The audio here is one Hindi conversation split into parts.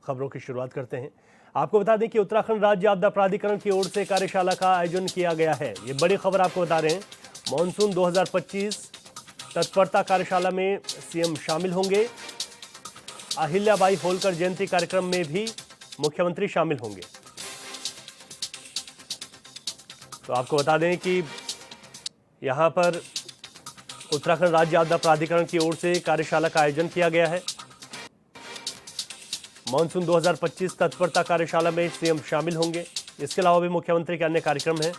खबरों की शुरुआत करते हैं। आपको बता दें कि उत्तराखंड राज्य आपदा प्राधिकरण की ओर से कार्यशाला का आयोजन किया गया है। ये बड़ी खबर आपको बता रहे हैं। मॉनसून 2025 तत्परता कार्यशाला में सीएम शामिल होंगे। अहिल्याबाई होलकर जयंती कार्यक्रम में भी मुख्यमंत्री शामिल होंगे। तो आपको बता दें कि यहां पर उत्तराखंड राज्य आपदा प्राधिकरण की ओर से कार्यशाला का आयोजन किया गया है। मॉनसून 2025 तत्परता कार्यशाला में सीएम शामिल होंगे। इसके अलावा भी मुख्यमंत्री के अन्य कार्यक्रम हैं,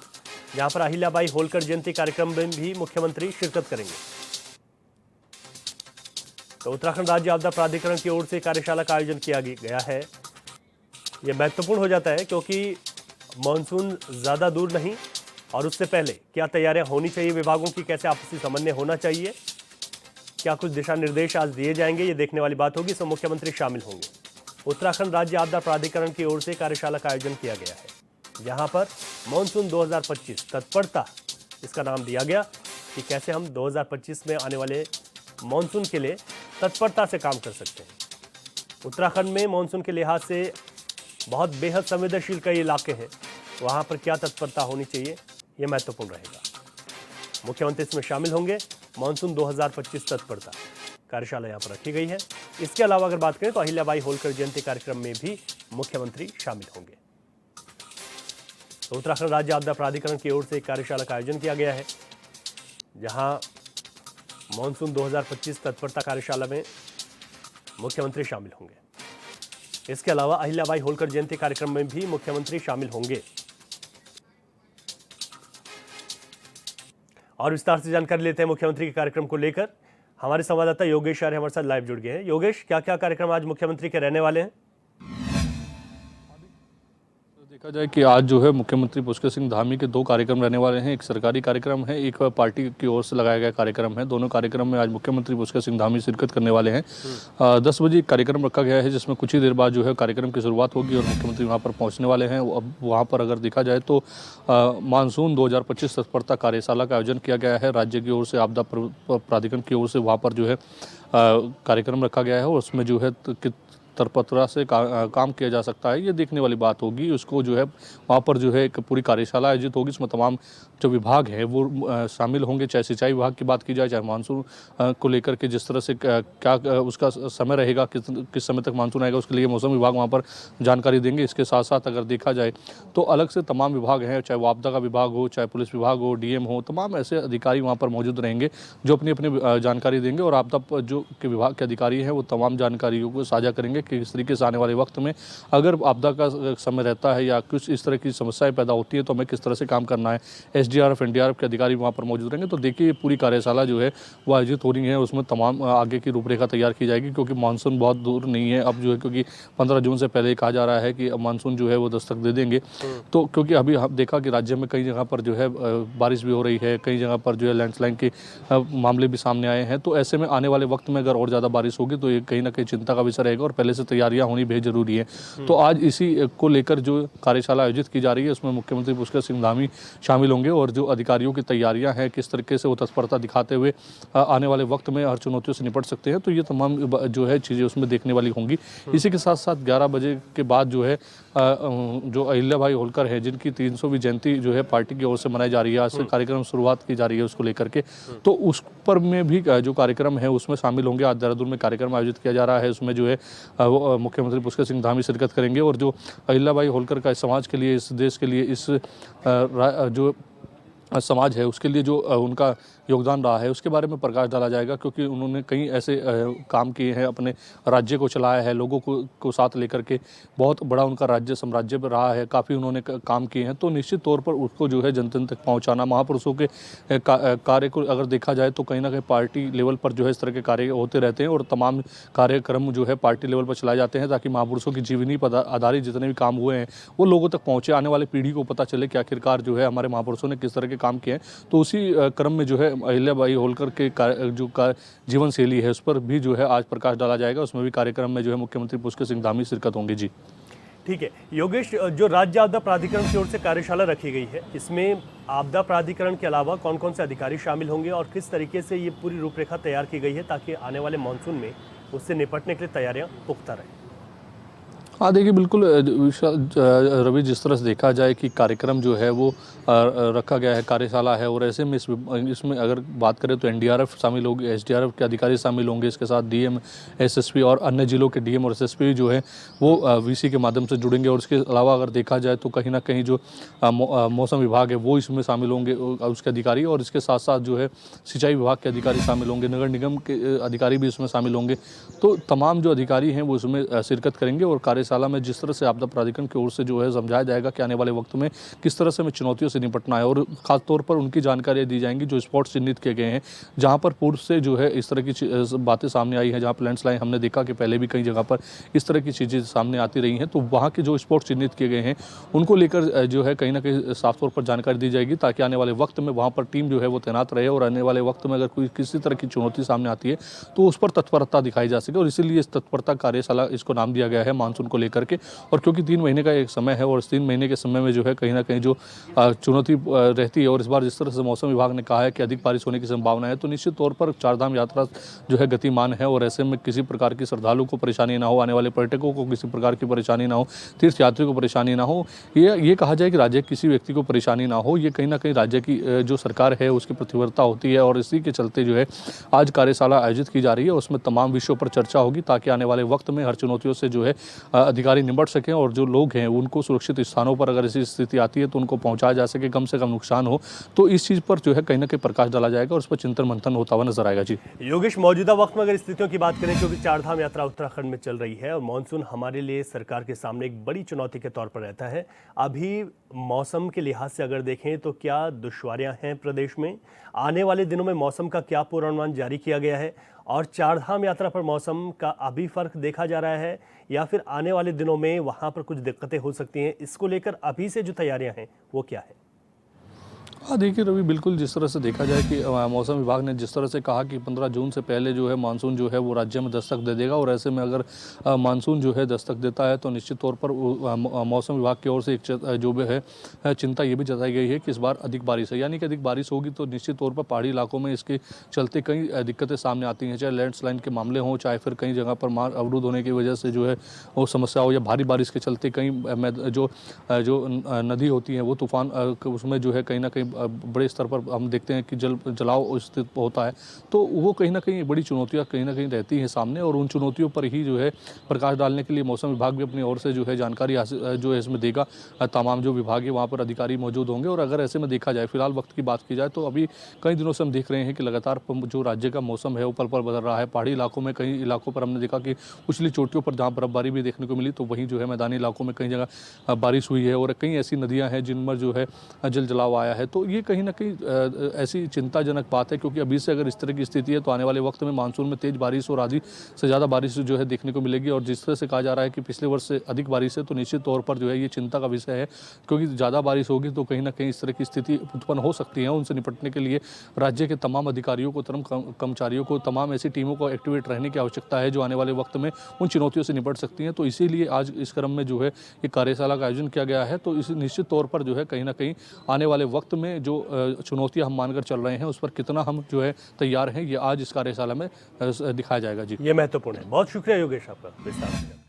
जहां पर अहिल्याबाई होलकर जयंती कार्यक्रम में भी मुख्यमंत्री शिरकत करेंगे। तो उत्तराखंड राज्य आपदा प्राधिकरण की ओर से कार्यशाला का आयोजन किया गया है। यह महत्वपूर्ण हो जाता है क्योंकि मॉनसून ज़्यादा दूर नहीं और उससे पहले क्या तैयारियां होनी चाहिए, विभागों की कैसे आपसी समन्वय होना चाहिए, क्या कुछ दिशा निर्देश आज दिए जाएंगे, ये देखने वाली बात होगी। सब मुख्यमंत्री शामिल होंगे। उत्तराखंड राज्य आपदा प्राधिकरण की ओर से कार्यशाला का आयोजन किया गया है, जहां पर मॉनसून 2025 तत्परता इसका नाम दिया गया कि कैसे हम 2025 में आने वाले मॉनसून के लिए तत्परता से काम कर सकते हैं। उत्तराखंड में मॉनसून के लिहाज से बहुत बेहद संवेदनशील कई इलाके हैं, वहां पर क्या तत्परता होनी चाहिए, यह महत्वपूर्ण रहेगा। मुख्यमंत्री इसमें शामिल होंगे। मॉनसून 2025 तत्परता कार्यशाला यहां पर रखी गई है। इसके अलावा अगर बात करें तो अहिल्याबाई होलकर जयंती कार्यक्रम में भी मुख्यमंत्री शामिल होंगे। तो उत्तराखंड राज्य आपदा प्राधिकरण की ओर से एक कार्यशाला का आयोजन किया गया है, जहां मॉनसून 2025 तत्परता कार्यशाला में मुख्यमंत्री शामिल होंगे। इसके अलावा अहिल्याबाई होलकर जयंती कार्यक्रम में भी मुख्यमंत्री शामिल होंगे। और विस्तार से जानकारी लेते हैं मुख्यमंत्री के कार्यक्रम को लेकर। हमारे संवाददाता योगेश आर्य हमारे साथ लाइव जुड़ गए हैं। योगेश, क्या क्या कार्यक्रम आज मुख्यमंत्री के रहने वाले हैं? देखा जाए कि आज जो है मुख्यमंत्री पुष्कर सिंह धामी के दो कार्यक्रम रहने वाले हैं। एक सरकारी कार्यक्रम है, एक पार्टी की ओर से लगाया गया कार्यक्रम है। दोनों कार्यक्रम में आज मुख्यमंत्री पुष्कर सिंह धामी शिरकत करने वाले हैं। 10 बजे एक कार्यक्रम रखा गया है, जिसमें कुछ ही देर बाद जो है कार्यक्रम की शुरुआत होगी और मुख्यमंत्री वहां पर पहुंचने वाले हैं। अब वहां पर अगर देखा जाए तो मानसून 2025 तत्परता कार्यशाला का आयोजन किया गया है। राज्य की ओर से आपदा प्राधिकरण की ओर से वहाँ पर जो है कार्यक्रम रखा गया है और उसमें जो है तत्परता से काम किया जा सकता है, ये देखने वाली बात होगी। उसको जो है वहाँ पर जो है एक पूरी कार्यशाला आयोजित होगी। इसमें तमाम जो विभाग हैं वो शामिल होंगे, चाहे सिंचाई विभाग की बात की जाए, चाहे मानसून को लेकर के जिस तरह से क्या उसका समय रहेगा, किस समय तक मानसून आएगा, उसके लिए मौसम विभाग वहाँ पर जानकारी देंगे। इसके साथ साथ अगर देखा जाए तो अलग से तमाम विभाग हैं, चाहे वो आपदा का विभाग हो, चाहे पुलिस विभाग हो, डीएम हो, तमाम ऐसे अधिकारी वहाँ पर मौजूद रहेंगे जो अपनी अपनी जानकारी देंगे और आपदा जो के विभाग के अधिकारी हैं वो तमाम जानकारियों को साझा करेंगे कि किस तरीके से आने वाले वक्त में अगर आपदा का समय रहता है या कुछ इस तरह की समस्याएं पैदा होती है तो हमें किस तरह से काम करना है। एसडीआरएफ, एनडीआरएफ के अधिकारी वहां पर मौजूद रहेंगे। तो देखिए पूरी कार्यशाला जो है वो आयोजित हो रही है, उसमें तमाम आगे की रूपरेखा तैयार की जाएगी, क्योंकि मानसून बहुत दूर नहीं है अब जो है, क्योंकि 15 जून से पहले कहा जा रहा है कि मानसून जो है वो दस्तक दे देंगे। तो क्योंकि अभी हम देखा कि राज्य में कई जगह पर जो है बारिश भी हो रही है, कई जगह पर जो है लैंडस्लाइड के मामले भी सामने आए हैं। तो ऐसे में आने वाले वक्त में अगर और ज़्यादा बारिश होगी तो ये कहीं ना कहीं चिंता का विषय रहेगा और पहले से तैयारियां होनी बेहद जरूरी है। तो आज इसी को लेकर जो कार्यशाला आयोजित की जा रही है उसमें मुख्यमंत्री पुष्कर सिंह धामी शामिल होंगे और जो अधिकारियों की तैयारियां हैं, किस तरीके से वो तत्परता दिखाते हुए आने वाले वक्त में हर चुनौतियों से निपट सकते हैं, तो ये तमाम जो है चीज़ें उसमें देखने वाली होंगी। इसी के साथ साथ 11 बजे के बाद जो है जो अहिल्याबाई होलकर है, जिनकी 300वीं जयंती जो है पार्टी की ओर से मनाई जा रही है, आज से कार्यक्रम शुरुआत की जा रही है उसको लेकर के, तो उस पर में भी जो कार्यक्रम है उसमें शामिल होंगे। आज देहरादून में कार्यक्रम आयोजित किया जा रहा है, उसमें जो है मुख्यमंत्री पुष्कर सिंह धामी शिरकत करेंगे और जो अहिल्याबाई होलकर का समाज के लिए, इस देश के लिए, इस जो समाज है उसके लिए जो उनका योगदान रहा है उसके बारे में प्रकाश डाला जाएगा, क्योंकि उन्होंने कई ऐसे काम किए हैं, अपने राज्य को चलाया है, लोगों को साथ लेकर के, बहुत बड़ा उनका राज्य साम्राज्य पर रहा है, काफ़ी उन्होंने काम किए हैं। तो निश्चित तौर पर उसको जो है जनता तक पहुंचाना, महापुरुषों के कार्य को अगर देखा जाए तो कहीं ना कहीं पार्टी लेवल पर जो है इस तरह के कार्य होते रहते हैं और तमाम कार्यक्रम जो है पार्टी लेवल पर चलाए जाते हैं, ताकि महापुरुषों की जीवनी पर आधारित जितने भी काम हुए हैं वो लोगों तक पहुँचे, आने वाली पीढ़ी को पता चले कि आखिरकार जो है हमारे महापुरुषों ने किस तरह के काम किए हैं। तो उसी क्रम में जो है अहिल्याबाई होलकर के जो जीवन शैली है उस पर भी जो है आज प्रकाश डाला जाएगा। उसमें भी कार्यक्रम में जो है मुख्यमंत्री पुष्कर सिंह धामी शिरकत होंगे। जी ठीक है योगेश, जो राज्य आपदा प्राधिकरण की ओर से कार्यशाला रखी गई है, इसमें आपदा प्राधिकरण के अलावा कौन कौन से अधिकारी शामिल होंगे और किस तरीके से ये पूरी रूपरेखा तैयार की गई है ताकि आने वाले मानसून में उससे निपटने के लिए तैयारियां पुख्ता रहें? हाँ देखिए बिल्कुल रवि, जिस तरह से देखा जाए कि कार्यक्रम जो है वो रखा गया है, कार्यशाला है, और ऐसे में इसमें अगर बात करें तो एनडीआरएफ शामिल होगी, एसडीआरएफ के अधिकारी शामिल होंगे, इसके साथ डीएम, एसएसपी और अन्य जिलों के डीएम और एसएसपी जो है वो वीसी के माध्यम से जुड़ेंगे। और इसके अलावा अगर देखा जाए तो कहीं ना कहीं जो मौसम विभाग है वो इसमें शामिल होंगे, उसके अधिकारी, और इसके साथ साथ जो है सिंचाई विभाग के अधिकारी शामिल होंगे, नगर निगम के अधिकारी भी इसमें शामिल होंगे। तो तमाम जो अधिकारी हैं वो इसमें शिरकत करेंगे और कार्यशाला में जिस तरह से आपदा प्राधिकरण की ओर से जो है समझाया जाएगा कि आने वाले वक्त में किस तरह से हमें चुनौतियों से निपटना है, और खासतौर पर उनकी जानकारियाँ दी जाएंगी जो स्पॉट चिन्हित किए गए हैं, जहाँ पर पूर्व से जो है इस तरह की बातें सामने आई हैं, जहाँ पर लैंडस्लाइड हमने देखा कि पहले भी कई जगह पर इस तरह की चीज़ें सामने आती रही हैं। तो वहाँ के जो स्पॉट चिन्हित किए गए हैं उनको लेकर जो है कहीं ना कहीं साफ तौर पर जानकारी दी जाएगी, ताकि आने वाले वक्त में वहाँ पर टीम जो है वो तैनात रहे, और आने वाले वक्त में अगर कोई किसी तरह की चुनौती सामने आती है तो उस पर तत्परता दिखाई जा सके। और इसीलिए इस तत्परता कार्यशाला इसको नाम दिया गया है मानसून को लेकर के। और क्योंकि 3 महीने का एक समय है, और इस 3 महीने के समय में जो है कहीं ना कहीं जो चुनौती रहती है, और इस बार जिस तरह से मौसम विभाग ने कहा है कि अधिक बारिश होने की संभावना है, तो निश्चित तौर पर चारधाम यात्रा जो है गतिमान है, और ऐसे में किसी प्रकार की श्रद्धालु को परेशानी ना हो, आने वाले पर्यटकों को किसी प्रकार की परेशानी ना हो, तीर्थयात्रियों को परेशानी ना हो, ये कहा जाए कि राज्य के किसी व्यक्ति को परेशानी ना हो, ये कहीं ना कहीं राज्य की जो सरकार है उसकी प्रतिबद्धता होती है। और इसी के चलते जो है आज कार्यशाला आयोजित की जा रही है, उसमें तमाम विषयों पर चर्चा होगी, ताकि आने वाले वक्त में हर चुनौतियों से जो है अधिकारी निपट सकें, और जो लोग हैं उनको सुरक्षित स्थानों पर अगर ऐसी स्थिति आती है तो उनको पहुंचाया जा सके, कम से कम नुकसान हो। तो इस चीज़ पर जो है कहीं ना कहीं प्रकाश डाला जाएगा और उस पर चिंतन मंथन होता हुआ नजर आएगा। जी योगेश, मौजूदा वक्त में अगर स्थितियों की बात करें, क्योंकि चारधाम यात्रा उत्तराखंड में चल रही है और मानसून हमारे लिए सरकार के सामने एक बड़ी चुनौती के तौर पर रहता है, अभी मौसम के लिहाज से अगर देखें तो क्या दुश्वारियां हैं प्रदेश में? आने वाले दिनों में मौसम का क्या पूर्वानुमान जारी किया गया है? और चारधाम यात्रा पर मौसम का अभी फर्क देखा जा रहा है, या फिर आने वाले दिनों में वहां पर कुछ दिक्कतें हो सकती हैं? इसको लेकर अभी से जो तैयारियां हैं वो क्या है? हाँ देखिए रवि, बिल्कुल जिस तरह से देखा जाए कि मौसम विभाग ने जिस तरह से कहा कि 15 जून से पहले जो है मानसून जो है वो राज्य में दस्तक दे देगा, और ऐसे में अगर मानसून जो है दस्तक देता है तो निश्चित तौर पर मौसम विभाग की ओर से एक जो भी है चिंता ये भी जताई गई है कि इस बार अधिक बारिश है, यानी कि अधिक बारिश होगी तो निश्चित तौर पर पहाड़ी इलाकों में इसके चलते कई दिक्कतें सामने आती हैं, चाहे लैंडस्लाइड के मामले हों, चाहे फिर कई जगह पर मार्ग अवरुद्ध होने की वजह से जो है वो समस्या हो, या भारी बारिश के चलते कई जो नदी होती हैं वो तूफान उसमें जो है कहीं ना कहीं बड़े स्तर पर हम देखते हैं कि जलाव स्थित होता है। तो वो कहीं ना कहीं बड़ी चुनौतियां कहीं ना कहीं रहती हैं सामने, और उन चुनौतियों पर ही जो है प्रकाश डालने के लिए मौसम विभाग भी अपनी ओर से जो है जानकारी जो है इसमें देगा। तमाम जो विभाग है वहाँ पर अधिकारी मौजूद होंगे, और अगर ऐसे में देखा जाए फिलहाल वक्त की बात की जाए तो अभी कई दिनों से हम देख रहे हैं कि लगातार जो राज्य का मौसम है वो पल पल बदल रहा है। पहाड़ी इलाकों में कई इलाकों पर हमने देखा कि उछली चोटियों पर जहाँ बर्फबारी भी देखने को मिली, तो वहीं जो है मैदानी इलाकों में कई जगह बारिश हुई है, और कई ऐसी नदियाँ हैं जिनमें जो है जलाव आया है। तो ये कहीं ना कहीं ऐसी चिंताजनक बात है, क्योंकि अभी से अगर इस तरह की स्थिति है तो आने वाले वक्त में मानसून में तेज बारिश और आधी से ज़्यादा बारिश जो है देखने को मिलेगी। और जिस तरह से कहा जा रहा है कि पिछले वर्ष से अधिक बारिश है, तो निश्चित तौर पर जो है ये चिंता का विषय है, क्योंकि ज़्यादा बारिश होगी तो कहीं ना कहीं इस तरह की स्थिति उत्पन्न हो सकती है। उनसे निपटने के लिए राज्य के तमाम अधिकारियों को, तमाम कर्मचारियों को, तमाम ऐसी टीमों को एक्टिवेट रहने की आवश्यकता है जो आने वाले वक्त में उन चुनौतियों से निपट सकती हैं। तो इसीलिए आज इस क्रम में जो है ये कार्यशाला का आयोजन किया गया है। तो इस निश्चित तौर पर जो है कहीं ना कहीं आने वाले वक्त में जो चुनौतियां हम मानकर चल रहे हैं उस पर कितना हम जो है तैयार हैं, ये आज इस कार्यशाला में दिखाया जाएगा। जी ये महत्वपूर्ण है। बहुत शुक्रिया योगेश आपका विस्तार से।